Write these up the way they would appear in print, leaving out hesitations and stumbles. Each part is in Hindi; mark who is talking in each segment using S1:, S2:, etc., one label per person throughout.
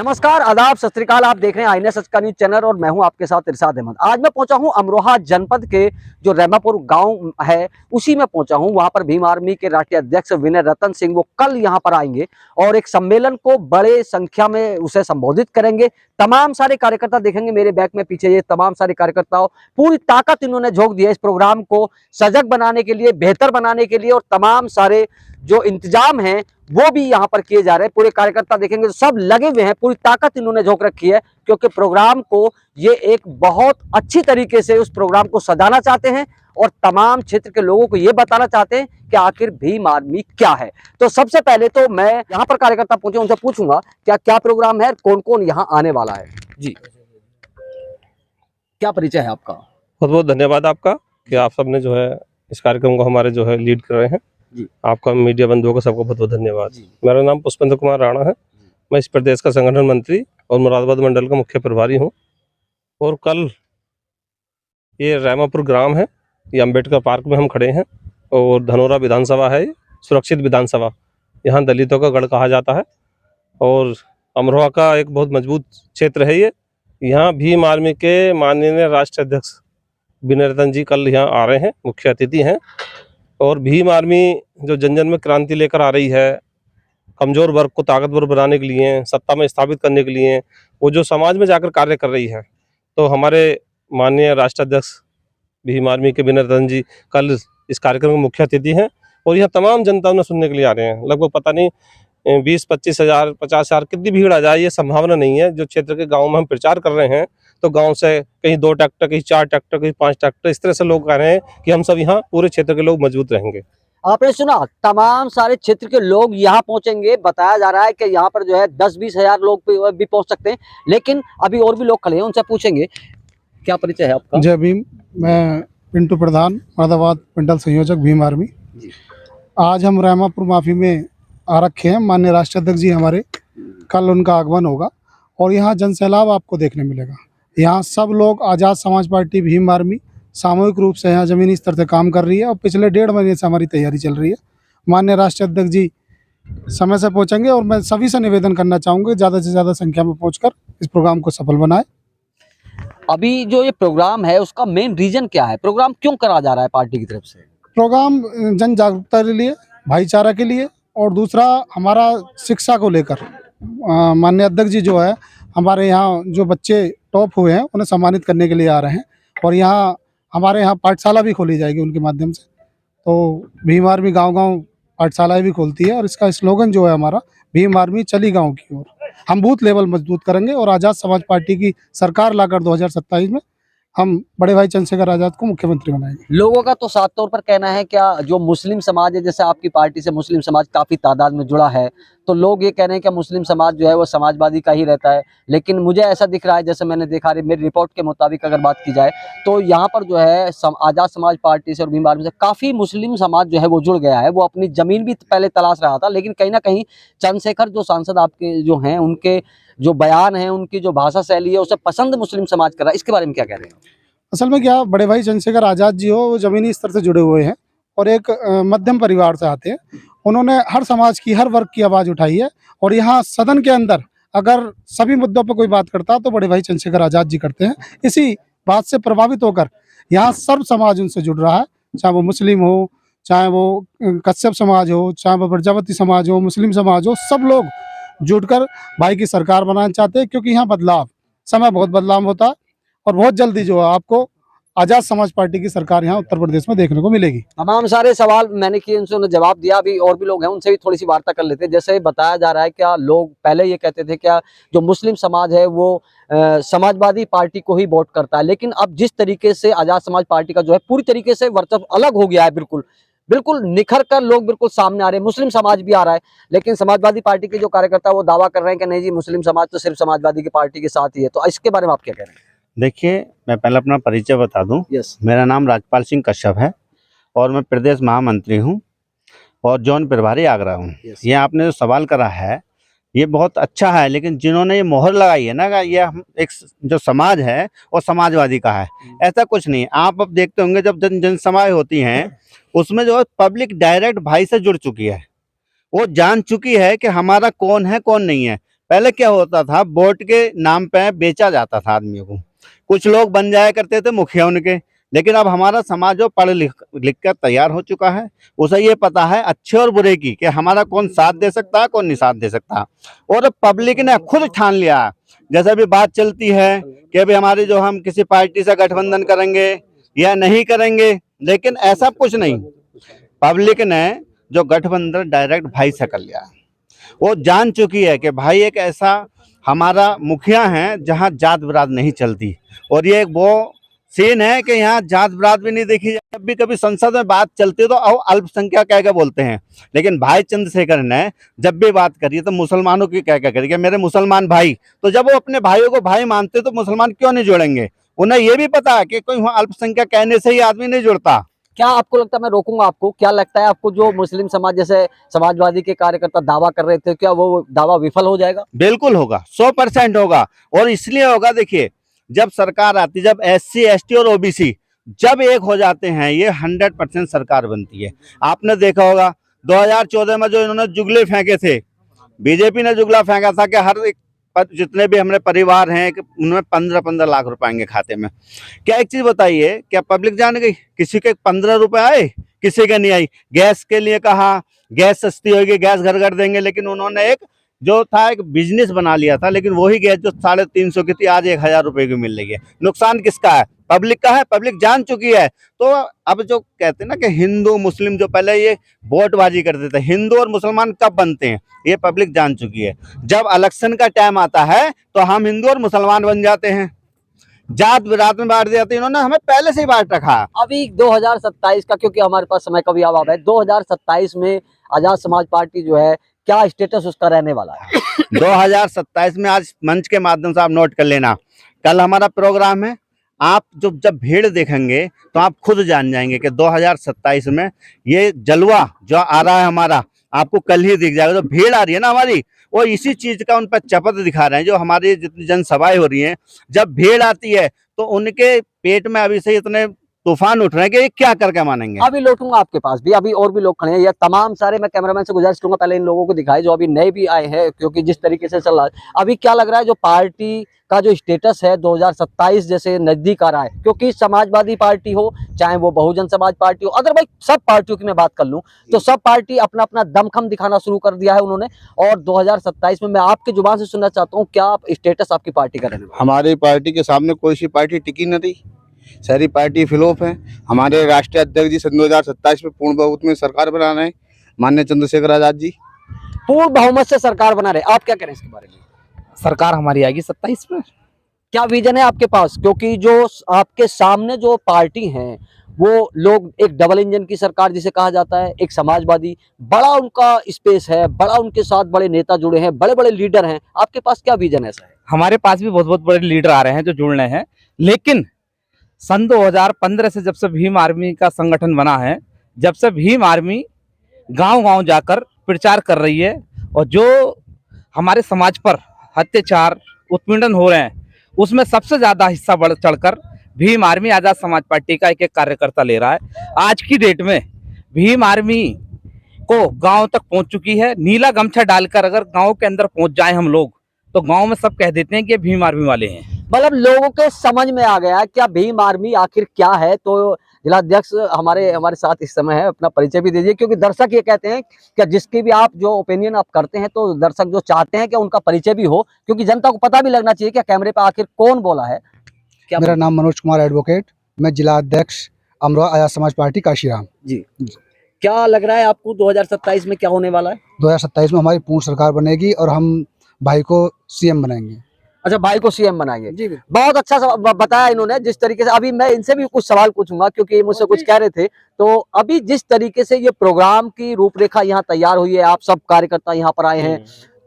S1: नमस्कार, आदाब, सत श्री अकाल। आप देख रहे हैं आईने सच का न्यूज चैनल और मैं हूं आपके साथ इरशाद अहमद। आज मैं पहुंचा हूं अमरोहा जनपद के जो रेमापुर गांव है उसी में पहुंचा हूं। वहां पर भीम आर्मी के राष्ट्रीय अध्यक्ष विनय रतन सिंह वो कल यहां पर आएंगे और एक सम्मेलन को बड़े संख्या में उसे संबोधित करेंगे। तमाम सारे कार्यकर्ता देखेंगे मेरे बैक में पीछे, ये तमाम सारे कार्यकर्ताओं पूरी ताकत इन्होंने झोंक दी है इस प्रोग्राम को सजग बनाने के लिए, बेहतर बनाने के लिए, और तमाम सारे जो इंतजाम हैं वो भी यहाँ पर किए जा रहे हैं। पूरे कार्यकर्ता देखेंगे तो सब लगे हुए हैं, पूरी ताकत इन्होंने झोंक रखी है क्योंकि प्रोग्राम को ये एक बहुत अच्छी तरीके से उस प्रोग्राम को सजाना चाहते हैं और तमाम क्षेत्र के लोगों को ये बताना चाहते हैं कि आखिर भीम आर्मी क्या है। तो सबसे पहले तो मैं यहाँ पर कार्यकर्ता पहुंचे उनसे पूछूंगा क्या क्या प्रोग्राम है, कौन कौन यहाँ आने वाला है। जी, क्या परिचय है आपका?
S2: बहुत बहुत धन्यवाद आपका कि आप सबने जो है इस कार्यक्रम को हमारे जो है लीड कर रहे हैं।
S1: जी।
S2: आपका मीडिया बंधुओं को सबको बहुत बहुत धन्यवाद। मेरा नाम पुष्पेंद्र कुमार राणा है। मैं इस प्रदेश का संगठन मंत्री और मुरादाबाद मंडल का मुख्य प्रभारी हूं। और कल ये रेमापुर ग्राम है, ये अम्बेडकर पार्क में हम खड़े हैं और धनोरा विधानसभा है, सुरक्षित विधानसभा, यहाँ दलितों का गढ़ कहा जाता है और अमरोहा का एक बहुत मजबूत क्षेत्र है ये। यहाँ भीम आर्मी के माननीय राष्ट्रीय अध्यक्ष विनय रतन जी कल यहाँ आ रहे हैं, मुख्य अतिथि हैं। और भीम आर्मी जो जन जन में क्रांति लेकर आ रही है, कमज़ोर वर्ग को ताकतवर बनाने के लिए, सत्ता में स्थापित करने के लिए, वो जो समाज में जाकर कार्य कर रही है, तो हमारे माननीय राष्ट्रीय अध्यक्ष भीम आर्मी के विनय रतन जी कल इस कार्यक्रम के मुख्य अतिथि हैं और यहाँ तमाम जनता उन्हें सुनने के लिए आ रहे हैं। लगभग पता नहीं 20-25 हज़ार 50 हज़ार कितनी भीड़ आ जाए ये संभावना नहीं है। जो क्षेत्र के गाँव में हम प्रचार कर रहे हैं तो गांव से कहीं 2 ट्रैक्टर, कहीं 4 ट्रैक्टर, कहीं 5 ट्रैक्टर, इस तरह से लोग कह रहे हैं कि हम सब यहाँ पूरे क्षेत्र के लोग मजबूत रहेंगे।
S1: आपने सुना, तमाम सारे क्षेत्र के लोग यहाँ पहुंचेंगे। बताया जा रहा है कि यहाँ पर जो है 10-20 हज़ार लोग भी पहुंच सकते हैं, लेकिन अभी और भी लोग खड़े हैं, उनसे पूछेंगे क्या परिचय है आपका?
S3: जय भीम। मैं पिंटू प्रधान, मुरादाबाद मंडल संयोजक भीम आर्मी। आज हम रेमापुर माफी में आ रखे हैं। माननीय राष्ट्रीय अध्यक्ष जी हमारे, कल उनका आगमन होगा और यहाँ जनसैलाब आपको देखने मिलेगा। यहाँ सब लोग आज़ाद समाज पार्टी भीम आर्मी सामूहिक रूप से यहाँ ज़मीनी स्तर से काम कर रही है और पिछले 1.5 महीने से हमारी तैयारी चल रही है। माननीय राष्ट्रीय अध्यक्ष जी समय से पहुँचेंगे और मैं सभी से निवेदन करना चाहूँगा ज़्यादा से ज़्यादा संख्या में पहुँचकर इस प्रोग्राम को सफल बनाए।
S1: अभी जो ये प्रोग्राम है उसका मेन रीजन क्या है? प्रोग्राम क्यों करा जा रहा है पार्टी की तरफ से?
S3: प्रोग्राम जन जागरूकता के लिए, भाईचारा के लिए, और दूसरा हमारा शिक्षा को लेकर। माननीय अध्यक्ष जी जो है हमारे यहाँ जो बच्चे टॉप हुए हैं उन्हें सम्मानित करने के लिए आ रहे हैं और यहाँ हमारे यहाँ पाठशाला भी खोली जाएगी उनके माध्यम से। तो भीम आर्मी गाँव-गाँव पाठशालाएँ भी खोलती है और इसका स्लोगन जो है हमारा, भीम आर्मी चली गाँव की ओर। हम बूथ लेवल मजबूत करेंगे और आज़ाद समाज पार्टी की सरकार लाकर 2027 में हम बड़े भाई चंद्रशेखर आजाद को मुख्यमंत्री बनाएंगे।
S1: लोगों का तो साफ तौर पर कहना है क्या जो मुस्लिम समाज है, जैसे आपकी पार्टी से मुस्लिम समाज काफी तादाद में जुड़ा है, तो लोग ये कह रहे हैं कि मुस्लिम समाज जो है वो समाजवादी का ही रहता है, लेकिन मुझे ऐसा दिख रहा है, जैसे मैंने देखा मेरी रिपोर्ट के मुताबिक अगर बात की जाए तो यहाँ पर जो है आज़ाद समाज पार्टी से और भीम आर्मी से काफ़ी मुस्लिम समाज जो है वो जुड़ गया है। वो अपनी ज़मीन भी पहले तलाश रहा था, लेकिन कहीं ना कहीं चंद्रशेखर जो सांसद आपके जो हैं उनके जो बयान है, उनकी जो भाषा शैली है, उसे पसंद मुस्लिम समाज कर रहा है। इसके बारे में क्या कह रहे हैं?
S3: असल में क्या, बड़े भाई चंद्रशेखर आज़ाद जी हो वो ज़मीनी स्तर से जुड़े हुए हैं और एक मध्यम परिवार से आते हैं। उन्होंने हर समाज की, हर वर्ग की आवाज़ उठाई है और यहाँ सदन के अंदर अगर सभी मुद्दों पर कोई बात करता है तो बड़े भाई चंद्रशेखर आज़ाद जी करते हैं। इसी बात से प्रभावित होकर यहाँ सर्व समाज उनसे जुड़ रहा है, चाहे वो मुस्लिम हो, चाहे वो कश्यप समाज हो, चाहे वो प्रजापति समाज हो, मुस्लिम समाज हो, सब लोग जुटकर भाई की सरकार बनाना चाहते हैं क्योंकि यहाँ बदलाव, समय बहुत बदलाव होता है और बहुत जल्दी जो है आपको आज़ाद समाज पार्टी की सरकार यहाँ उत्तर प्रदेश में देखने को मिलेगी।
S1: तमाम सारे सवाल मैंने किए, उनसे उन्होंने जवाब दिया। अभी और भी लोग हैं, उनसे भी थोड़ी सी वार्ता कर लेते हैं। जैसे बताया जा रहा है क्या लोग पहले ये कहते थे क्या जो मुस्लिम समाज है वो समाजवादी पार्टी को ही वोट करता है, लेकिन अब जिस तरीके से आज़ाद समाज पार्टी का जो है पूरी तरीके से वर्चस्व अलग हो गया है, बिल्कुल बिल्कुल निखर कर लोग बिल्कुल सामने आ रहे हैं। मुस्लिम समाज भी आ रहा है, लेकिन समाजवादी पार्टी के जो कार्यकर्ता वो दावा कर रहे हैं कि नहीं जी मुस्लिम समाज तो सिर्फ समाजवादी की पार्टी के साथ ही है। तो इसके बारे में आप क्या कह रहे हैं?
S4: देखिए, मैं पहले अपना परिचय बता दूं। मेरा नाम राजपाल सिंह कश्यप है और मैं प्रदेश महामंत्री हूं और जौन प्रभारी आगरा हूं। ये आपने जो सवाल करा है ये बहुत अच्छा है, लेकिन जिन्होंने ये मोहर लगाई है ना, ये एक जो समाज है वो समाजवादी का है, ऐसा कुछ नहीं। आप अब देखते होंगे जब जनसभाएं होती हैं उसमें जो है पब्लिक डायरेक्ट भाई से जुड़ चुकी है, वो जान चुकी है कि हमारा कौन है कौन नहीं है। पहले क्या होता था, वोट के नाम पे बेचा जाता था आदमियों को, कुछ लोग बन जाया करते थे मुखिया उनके। लेकिन अब हमारा समाज जो पढ़ लिख कर तैयार हो चुका है, उसे ये पता है अच्छे और बुरे की कि हमारा कौन साथ दे सकता है, कौन नहीं साथ दे सकता। और पब्लिक ने खुद ठान लिया, जैसे अभी बात चलती है कि अभी हमारी जो हम किसी पार्टी से गठबंधन करेंगे या नहीं करेंगे, लेकिन ऐसा कुछ नहीं। पब्लिक ने जो गठबंधन डायरेक्ट भाई से कर लिया, वो जान चुकी है कि भाई एक ऐसा हमारा मुखिया है जहां जात बरात नहीं चलती। और ये वो सीन है कि यहाँ जात बरात भी नहीं देखी। जब भी कभी संसद में बात चलती है तो अल्पसंख्यक कह के बोलते हैं, लेकिन भाई चंद्रशेखर ने जब भी बात करी तो मुसलमानों की कह करी कि मेरे मुसलमान भाई। तो जब वो अपने भाइयों को भाई मानते तो मुसलमान क्यों नहीं जोड़ेंगे? उन्हें ये भी पता है कि कोई वहाँ अल्पसंख्यक कहने से ही आदमी नहीं जुड़ता।
S1: क्या आपको लगता है, मैं रोकूंगा आपको, क्या लगता है आपको जो मुस्लिम समाज जैसे समाजवादी के कार्यकर्ता दावा कर रहे थे, क्या वो दावा विफल हो जाएगा?
S4: बिल्कुल होगा, 100% होगा। और इसलिए होगा, देखिए जब सरकार आती, जब SC ST और OBC जब एक हो जाते हैं, ये 100% सरकार बनती है। आपने देखा होगा 2014 में जो इन्होंने जुगले फेंके थे, बीजेपी ने जुगला फेंका था कि हर एक जितने भी हमारे परिवार हैं उनमें 15-15 लाख रुपए आएंगे खाते में। क्या एक चीज बताइए, क्या पब्लिक जान गई? किसी के 15 रुपए आए, किसी के नहीं आई। गैस के लिए कहा गैस सस्ती होगी, गैस घर घर देंगे, लेकिन उन्होंने एक जो था एक बिजनेस बना लिया था। लेकिन वही गैस जो 350 की थी आज 1000 रुपए की मिल रही है। नुकसान किसका है? पब्लिक का है। पब्लिक जान चुकी है। तो अब जो कहते हैं ना कि हिंदू मुस्लिम, जो पहले ये वोटबाजी करते थे, हिंदू और मुसलमान कब बनते हैं ये पब्लिक जान चुकी है। जब इलेक्शन का टाइम आता है तो हम हिंदू और मुसलमान बन जाते हैं, जात बिरात में बांट जाते हैं। इन्होंने हमें पहले से ही बांट रखा।
S1: अभी 2027 का, क्योंकि हमारे पास समय का भी अभाव है, 2027 में आजाद समाज पार्टी जो है, क्या स्टेटस उसका रहने वाला है?
S4: 2027 में आज मंच के माध्यम से आप नोट कर लेना, कल हमारा प्रोग्राम है। आप जब भीड़ देखेंगे तो आप खुद जान जाएंगे कि 2027 में ये जलवा जो आ रहा है हमारा, आपको कल ही दिख जाएगा। जो भीड़ आ रही है ना हमारी, वो इसी चीज का उन पर चपत दिखा रहे हैं। जो हमारी जितनी जनसभाएं हो रही हैं, जब भीड़ आती है तो उनके पेट में अभी से इतने तूफान उठ रहे हैं कि ये क्या करके मानेंगे।
S1: अभी लौटूंगा आपके पास भी, अभी और भी लोग खड़े हैं। ये तमाम सारे, मैं कैमरामैन से गुजारिश करूंगा पहले इन लोगों को दिखाए जो अभी नए भी आए हैं, क्योंकि जिस तरीके से चल रहा है अभी, क्या लग रहा है जो पार्टी का जो स्टेटस है 2027 जैसे नजदीक आ रहा है, क्योंकि समाजवादी पार्टी हो चाहे वो बहुजन समाज पार्टी हो, अगर भाई सब पार्टियों की मैं बात कर लूं तो सब पार्टी अपना अपना दमखम दिखाना शुरू कर दिया है उन्होंने। और 2027 में मैं आपकी जुबान से सुनना चाहता हूँ, क्या स्टेटस आपकी पार्टी का रहने वाला?
S5: हमारी पार्टी के सामने कोई सी पार्टी टिकी न रही, सारी पार्टी फ्लॉप है। हमारे राष्ट्रीय अध्यक्ष जी सन 2027 में पूर्ण बहुमत में सरकार बना रहे हैं, माननीय चंद्रशेखर आजाद जी
S1: पूर्ण बहुमत से सरकार बना रहे, आप क्या करें इसके बारे में?
S6: सरकार हमारी आएगी 27 में।
S1: क्या विजन है आपके पास? क्योंकि जो आपके सामने जो पार्टी हैं वो लोग, एक डबल इंजन की सरकार जिसे कहा जाता है, एक समाजवादी, बड़ा उनका स्पेस है, बड़ा उनके साथ बड़े नेता जुड़े हैं, बड़े बड़े लीडर हैं। आपके पास क्या विजन ऐसा है?
S6: हमारे पास भी बहुत बहुत बड़े लीडर आ रहे हैं जो जुड़ रहे हैं, लेकिन सन 2015 से जब से भीम आर्मी का संगठन बना है, जब से भीम आर्मी गांव-गांव जाकर प्रचार कर रही है और जो हमारे समाज पर अत्याचार उत्पीड़न हो रहे हैं उसमें सबसे ज्यादा हिस्सा बढ़ चढ़कर भीम आर्मी आजाद समाज पार्टी का एक एक कार्यकर्ता ले रहा है। आज की डेट में भीम आर्मी को गांव तक पहुंच चुकी है। नीला गमछा डालकर अगर गांव के अंदर पहुंच जाए हम लोग तो गांव में सब कह देते हैं कि भीम आर्मी वाले हैं।
S1: मतलब लोगों के समझ में आ गया क्या भीम आर्मी आखिर क्या है। तो जिलाध्यक्ष हमारे साथ इस समय है, अपना परिचय भी दीजिए, क्योंकि दर्शक ये कहते हैं कि जिसकी भी आप जो ओपिनियन आप करते हैं तो दर्शक जो चाहते हैं कि उनका परिचय भी हो, क्योंकि जनता को पता भी लगना चाहिए कि कैमरे पे आखिर कौन बोला है। क्या
S3: मेरा नाम मनोज कुमार एडवोकेट, मैं जिला अध्यक्ष अमरोहा आजाद समाज पार्टी काशीराम
S1: जी। क्या लग रहा है आपको 2027 में क्या होने वाला है?
S3: 2027 में हमारी पूर्ण सरकार बनेगी और हम भाई को CM बनाएंगे।
S1: अच्छा, भाई को CM बनाएंगे
S3: जी।
S1: बहुत अच्छा बताया इन्होंने। जिस तरीके से अभी मैं इनसे भी कुछ सवाल पूछूंगा, क्योंकि ये मुझसे कुछ कह रहे थे। तो अभी जिस तरीके से ये प्रोग्राम की रूपरेखा यहाँ तैयार हुई है, आप सब कार्यकर्ता यहाँ पर आए हैं,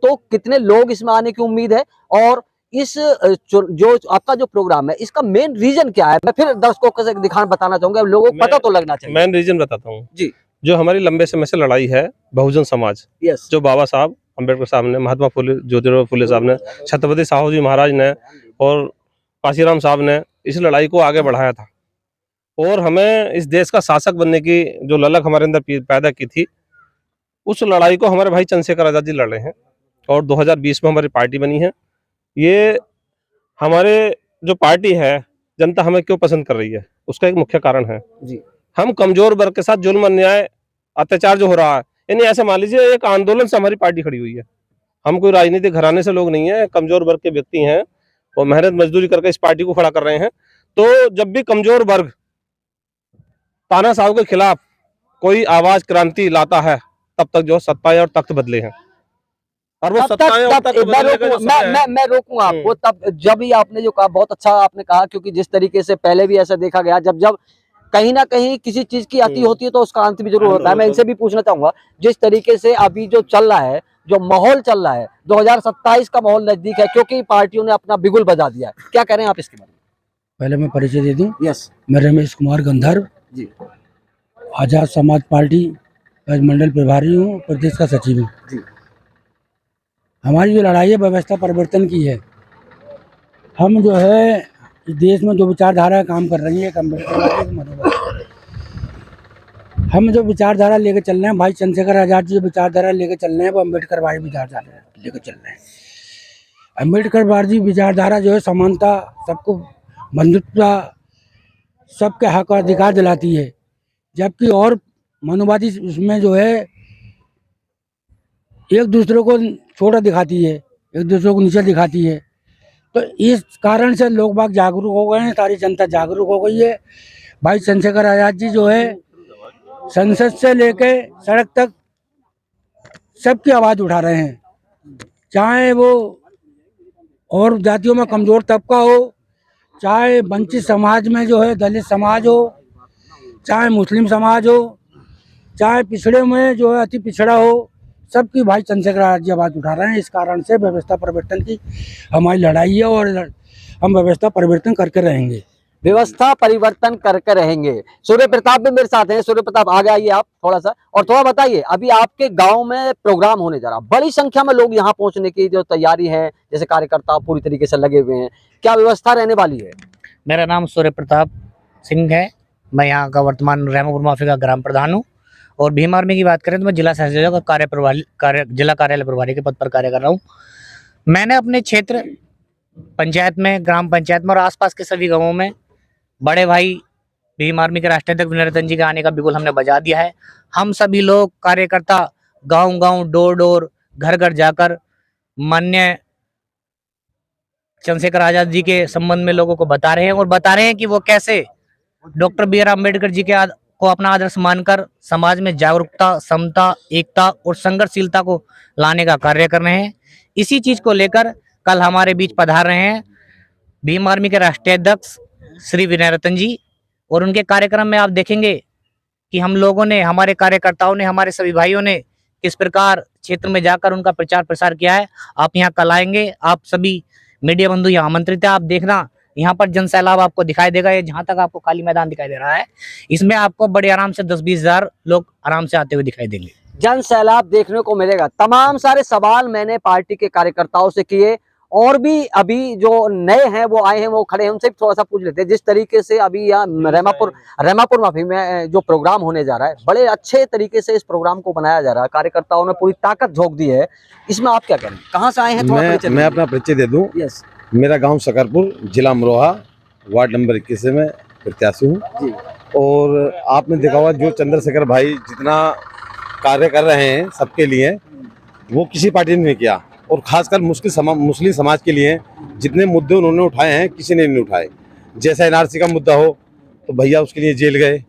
S1: तो कितने लोग इसमें आने की उम्मीद है? और इस जो आपका जो प्रोग्राम है इसका मेन रीजन क्या है? मैं फिर दर्शकों को बताना चाहूंगा, लोगों को पता तो लगना चाहिए।
S2: मेन रीजन बताता हूँ
S1: जी।
S2: जो हमारी लंबे समय से लड़ाई है बहुजन समाज,
S1: यस,
S2: जो बाबा साहब अम्बेडकर साहब ने, महात्मा फुले ज्योतिराव फुले साहब ने, छत्रपति साहू जी महाराज ने और काशीराम साहब ने इस लड़ाई को आगे बढ़ाया था। और हमें इस देश का शासक बनने की जो ललक हमारे अंदर पैदा की थी, उस लड़ाई को हमारे भाई चंद्रशेखर आजाद जी लड़ रहे हैं। और 2020 में हमारी पार्टी बनी है। ये हमारे जो पार्टी है, जनता हमें क्यों पसंद कर रही है, उसका एक मुख्य कारण है
S1: जी।
S2: हम कमजोर वर्ग के साथ जुल्म, अन्याय, अत्याचार जो हो रहा है, यानी ऐसे मान लीजिए एक आंदोलन से हमारी पार्टी खड़ी हुई है। हम कोई राजनीतिक घराने से लोग नहीं है, कमजोर वर्ग के व्यक्ति हैं और मेहनत मजदूरी करके इस पार्टी को खड़ा कर रहे हैं। तो जब भी कमजोर वर्ग तानाशाह के खिलाफ कोई आवाज क्रांति लाता है, तब तक जो सत्ताएं और तख्त बदले हैं, और वो सत्ताएं और तख्त बदलने का जो समय है,
S1: मैं रोकूंगा आपको तब जब ही आपने जो कहा बहुत अच्छा आपने कहा, क्योंकि जिस तरीके से पहले भी ऐसा देखा गया, जब जब कहीं ना कहीं किसी चीज की अति होती है तो उसका अंत भी जरूर होता है। मैं इनसे भी पूछना चाहूंगा, जिस तरीके से अभी जो चल रहा है, जो माहौल चल रहा है, 2027 का माहौल नजदीक है, क्योंकि पार्टियों ने अपना बिगुल बजा दिया है, क्या कह रहे हैं आप इसके बारे में?
S7: पहले मैं परिचय दे दूं।
S1: यस
S7: मैं रमेश कुमार गंधर्व
S1: जी।
S7: आजाद समाज पार्टी मंडल प्रभारी हूँ, प्रदेश का सचिव हूँ
S1: जी।
S7: हमारी जो लड़ाई है व्यवस्था परिवर्तन की है। हम जो है इस देश में जो विचारधारा काम कर रही है, हम जो विचारधारा लेकर चल रहे हैं, भाई चंद्रशेखर आजाद जी जो विचारधारा लेकर चल रहे हैं वो अम्बेडकर वादी विचारधारा लेकर चल रहे हैं। अम्बेडकर वादी विचारधारा जो है समानता, सबको बंधुत्व, सबके हक और अधिकार दिलाती है, जबकि और मनुवादी उसमें जो है एक दूसरे को छोटा दिखाती है, एक दूसरे को नीचे दिखाती है। तो इस कारण से लोग बाग जागरूक हो गए हैं, सारी जनता जागरूक हो गई है। भाई चंद्रशेखर आजाद जी जो है संसद से लेके सड़क तक सबकी आवाज़ उठा रहे हैं, चाहे वो और जातियों में कमज़ोर तबका हो, चाहे वंचित समाज में जो है दलित समाज हो, चाहे मुस्लिम समाज हो, चाहे पिछड़े में जो है अति पिछड़ा हो, सबकी भाई चंद्रशेखर आजाद जी आवाज़ उठा रहे हैं। इस कारण से व्यवस्था परिवर्तन की हमारी लड़ाई है और हम व्यवस्था परिवर्तन करके रहेंगे।
S1: व्यवस्था परिवर्तन करके रहेंगे। सूर्य प्रताप भी मेरे साथ हैं। सूर्य प्रताप आगे आइए आप थोड़ा सा, और थोड़ा बताइए, अभी आपके गांव में प्रोग्राम होने जा रहा, बड़ी संख्या में लोग यहाँ पहुंचने की जो तैयारी है, जैसे कार्यकर्ता पूरी तरीके से लगे हुए हैं, क्या व्यवस्था रहने वाली है?
S8: मेरा नाम सूर्य प्रताप सिंह है। मैं यहाँ का वर्तमान रैमापुर माफी का ग्राम प्रधान हूँ। और भीम आर्मी की बात करें तो मैं जिला सहयोजक और जिला कार्यालय प्रभारी के पद पर कार्य कर रहा हूँ। मैंने अपने क्षेत्र पंचायत में, ग्राम पंचायत में और आसपास के सभी गाँवों में बड़े भाई भीम आर्मी के राष्ट्रीय अध्यक्ष विनय रतन जी के आने का बिगुल हमने बजा दिया है। हम सभी लोग कार्यकर्ता गांव-गांव, डोर-डोर, घर-घर जाकर माननीय चंद्रशेखर आजाद जी के संबंध में लोगों को बता रहे हैं और बता रहे हैं कि वो कैसे doctor B are Ambedkar ji के को अपना आदर्श मानकर समाज में जागरूकता, समता, एकता और संघर्षशीलता को लाने का कार्य कर रहे हैं। इसी चीज को लेकर कल हमारे बीच पधार रहे हैं भीम आर्मी के राष्ट्रीय अध्यक्ष श्री विनय रतन जी। और उनके कार्यक्रम में आप देखेंगे कि हम लोगों ने, हमारे कार्यकर्ताओं ने, हमारे सभी भाइयों ने किस प्रकार क्षेत्र में जाकर उनका प्रचार प्रसार किया है। आप यहाँ कल आएंगे, आप सभी मीडिया बंधु यहाँ आमंत्रित है। आप देखना यहाँ पर जन सैलाब आपको दिखाई देगा। ये जहाँ तक आपको खाली मैदान दिखाई दे रहा है, इसमें आपको बड़े आराम से 10-20 हजार लोग आराम से आते हुए दिखाई देंगे।
S1: जन सैलाब देखने को मिलेगा। तमाम सारे सवाल मैंने पार्टी के कार्यकर्ताओं से किए, और भी अभी जो नए हैं वो आए हैं, वो खड़े हैं, उनसे भी थोड़ा सा पूछ लेते हैं। जिस तरीके से अभी यहाँ रैमापुर माफी में जो प्रोग्राम होने जा रहा है, बड़े अच्छे तरीके से इस प्रोग्राम को बनाया जा रहा है, कार्यकर्ताओं ने पूरी ताकत झोंक दी है, इसमें आप क्या करें, कहाँ से आए हैं?
S9: मैं अपना परिचय दे दूं।
S1: यस।
S9: मेरा गांव सकरपुर, जिला अमरोहा, वार्ड नंबर 21 से मैं प्रत्याशी हूँ। और आपने देखा होगा जो चंद्रशेखर भाई जितना कार्य कर रहे हैं सबके लिए, वो किसी पार्टी ने नहीं किया। और खासकर मुस्लिम समाज के लिए जितने मुद्दे उन्होंने उठाए हैं, किसी ने नहीं उठाए। जैसे एनआरसी का मुद्दा हो तो भैया उसके लिए जेल गए।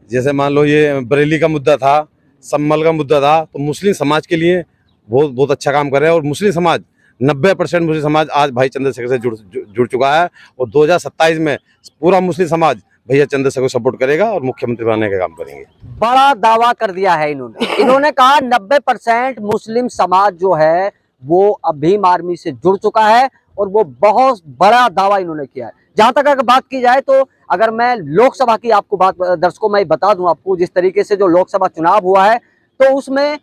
S9: जैसे मान लो ये बरेली का मुद्दा था, सम्मल का मुद्दा था, तो मुस्लिम समाज के लिए बहुत अच्छा काम कर रहे हैं। और मुस्लिम समाज 90% मुस्लिम समाज आज भाई चंद्रशेखर से जुड़ चुका है। और 2027 में पूरा मुस्लिम समाज भैया चंद्रशेखर को सपोर्ट करेगा और मुख्यमंत्री बनाने का काम करेंगे।
S1: बड़ा दावा कर दिया है इन्होंने कहा 90% मुस्लिम समाज जो है वो अब भीम आर्मी से जुड़ चुका है, और वो बहुत बड़ा दावा इन्होंने किया है। जहां तक अगर बात की जाए तो अगर मैं लोकसभा की आपको बात, दर्शकों मैं बता दूं आपको, जिस तरीके से जो लोकसभा चुनाव हुआ है, तो उसमें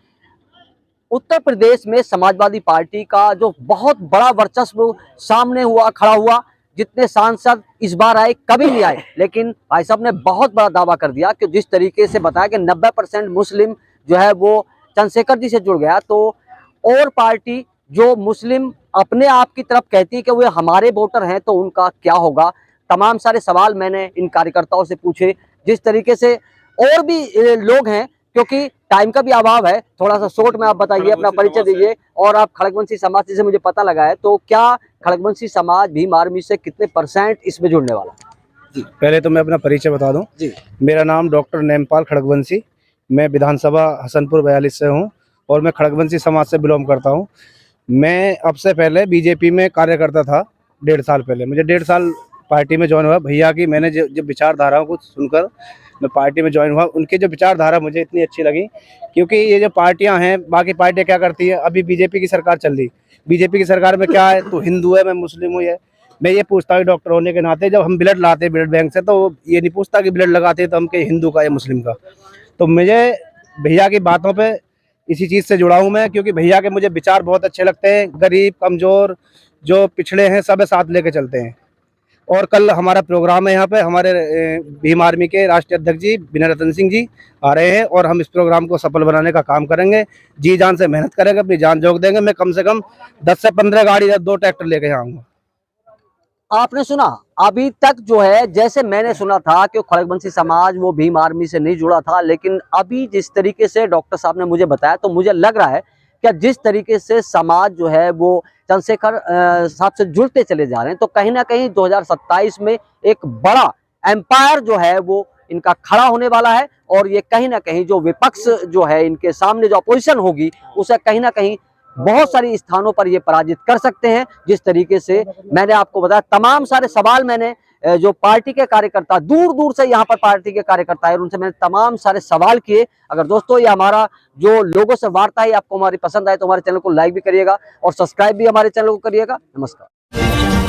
S1: उत्तर प्रदेश में समाजवादी पार्टी का जो बहुत बड़ा वर्चस्व सामने खड़ा हुआ। जितने सांसद इस बार आए कभी नहीं आए, लेकिन भाई साहब ने बहुत बड़ा दावा कर दिया कि जिस तरीके से बताया कि 90% मुस्लिम जो है वो चंद्रशेखर जी से जुड़ गया, तो और पार्टी जो मुस्लिम अपने आप की तरफ कहती है कि वे हमारे वोटर हैं, तो उनका क्या होगा। तमाम सारे सवाल मैंने इन कार्यकर्ताओं से पूछे। जिस तरीके से और भी लोग हैं, क्योंकि टाइम का भी अभाव है, थोड़ा सा शॉर्ट में आप बताइए, अपना परिचय दीजिए। और आप खड़गवंशी समाज से मुझे पता लगा है, तो क्या खड़गवंशी समाज भीम आर्मी से कितने % इसमें जुड़ने वाला है?
S10: पहले तो मैं अपना परिचय बता दूं।
S1: जी।
S10: मेरा नाम डॉक्टर नेमपाल खड़गवंशी, मैं विधानसभा हसनपुर 42 से हूं और मैं खड़गवंशी समाज से बिलोंग करता हूं। मैं अब से पहले बीजेपी में कार्य करता था 1.5 साल पहले। मुझे 1.5 साल पार्टी में ज्वाइन हुआ। भैया की मैंने जब विचारधाराओं को सुनकर मैं पार्टी में ज्वाइन हुआ। उनकी जो विचारधारा मुझे इतनी अच्छी लगी, क्योंकि ये जो पार्टियां हैं, बाकी पार्टियां क्या करती है, अभी बीजेपी की सरकार चल रही, बीजेपी की सरकार में क्या है, तो हिंदू है, मैं मुस्लिम हूँ। मैं ये पूछता हूँ डॉक्टर होने के नाते, जब हम ब्लड लाते हैं ब्लड बैंक से, तो ये नहीं पूछता कि ब्लड लगाते हैं तो हम के हिंदू का या मुस्लिम का। तो मुझे भैया की बातों पे इसी चीज़ से जुड़ा हूँ मैं, क्योंकि भैया के मुझे विचार बहुत अच्छे लगते हैं। गरीब, कमज़ोर, जो पिछड़े हैं, सब साथ लेके चलते हैं। और कल हमारा प्रोग्राम है यहाँ पे, हमारे भीम आर्मी के राष्ट्रीय अध्यक्ष जी विनय रतन सिंह जी आ रहे हैं और हम इस प्रोग्राम को सफल बनाने का काम करेंगे। जी जान से मेहनत करेंगे, अपनी जान झोंक देंगे। मैं कम से कम 10 से 15 गाड़ी, 2 ट्रैक्टर लेके आऊँगा।
S1: आपने सुना, अभी तक जो है, जैसे मैंने सुना था कि खड़गवंशी समाज वो भीम आर्मी से नहीं जुड़ा था, लेकिन अभी जिस तरीके से डॉक्टर साहब ने मुझे बताया, तो मुझे लग रहा है कि जिस तरीके से समाज जो है वो चंद्रशेखर साहब से जुड़ते चले जा रहे हैं, तो कहीं ना कहीं 2027 में एक बड़ा एम्पायर जो है वो इनका खड़ा होने वाला है। और ये कहीं ना कहीं जो विपक्ष जो है, इनके सामने जो अपोजिशन होगी, उसे कहीं ना कहीं बहुत सारी स्थानों पर ये पराजित कर सकते हैं। जिस तरीके से मैंने आपको बताया, तमाम सारे सवाल मैंने जो पार्टी के कार्यकर्ता, दूर दूर से यहाँ पर पार्टी के कार्यकर्ता है, उनसे मैंने तमाम सारे सवाल किए। अगर दोस्तों ये हमारा जो लोगों से वार्ता है आपको हमारी पसंद आए, तो हमारे चैनल को लाइक भी करिएगा और सब्सक्राइब भी हमारे चैनल को करिएगा। नमस्कार।